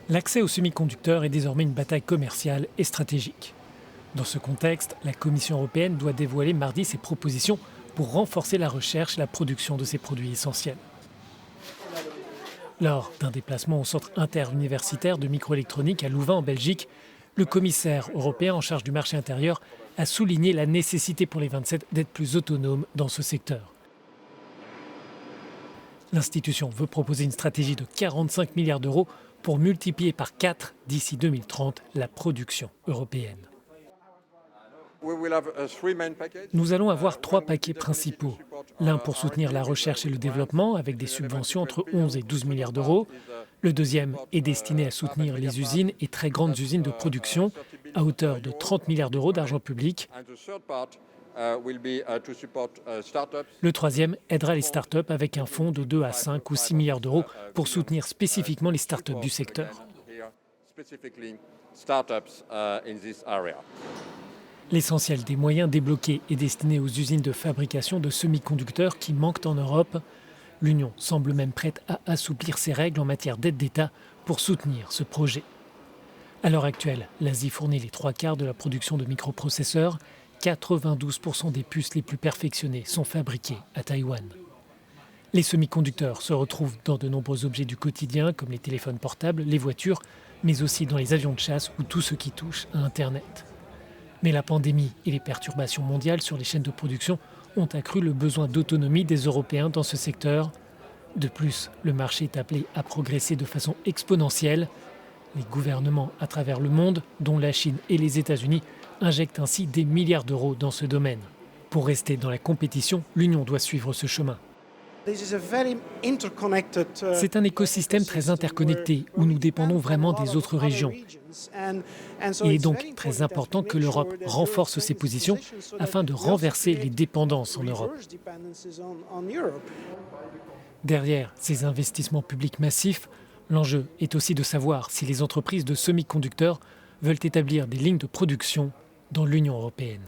L'accès aux semi-conducteurs est désormais une bataille commerciale et stratégique. Dans ce contexte, la Commission européenne doit dévoiler mardi ses propositions pour renforcer la recherche et la production de ces produits essentiels. Lors d'un déplacement au centre interuniversitaire de microélectronique à Louvain en Belgique, le commissaire européen en charge du marché intérieur a souligné la nécessité pour les 27 d'être plus autonomes dans ce secteur. L'institution veut proposer une stratégie de 45 milliards d'euros pour multiplier par 4 d'ici 2030 la production européenne. Nous allons avoir 3 paquets principaux. L'un pour soutenir la recherche et le développement avec des subventions entre 11 et 12 milliards d'euros. Le deuxième est destiné à soutenir les usines et très grandes usines de production à hauteur de 30 milliards d'euros d'argent public. Le troisième aidera les startups avec un fonds de 2 à 5 ou 6 milliards d'euros pour soutenir spécifiquement les startups du secteur. L'essentiel des moyens débloqués est destiné aux usines de fabrication de semi-conducteurs qui manquent en Europe. L'Union semble même prête à assouplir ses règles en matière d'aide d'État pour soutenir ce projet. À l'heure actuelle, l'Asie fournit les 3/4 de la production de microprocesseurs. 92% des puces les plus perfectionnées sont fabriquées à Taïwan. Les semi-conducteurs se retrouvent dans de nombreux objets du quotidien comme les téléphones portables, les voitures, mais aussi dans les avions de chasse ou tout ce qui touche à Internet. Mais la pandémie et les perturbations mondiales sur les chaînes de production ont accru le besoin d'autonomie des Européens dans ce secteur. De plus, le marché est appelé à progresser de façon exponentielle. Les gouvernements à travers le monde, dont la Chine et les États-Unis, injectent ainsi des milliards d'euros dans ce domaine. Pour rester dans la compétition, l'Union doit suivre ce chemin. C'est un écosystème très interconnecté où nous dépendons vraiment des autres régions. Il est donc très important que l'Europe renforce ses positions afin de renverser les dépendances en Europe. Derrière ces investissements publics massifs, l'enjeu est aussi de savoir si les entreprises de semi-conducteurs veulent établir des lignes de production dans l'Union européenne.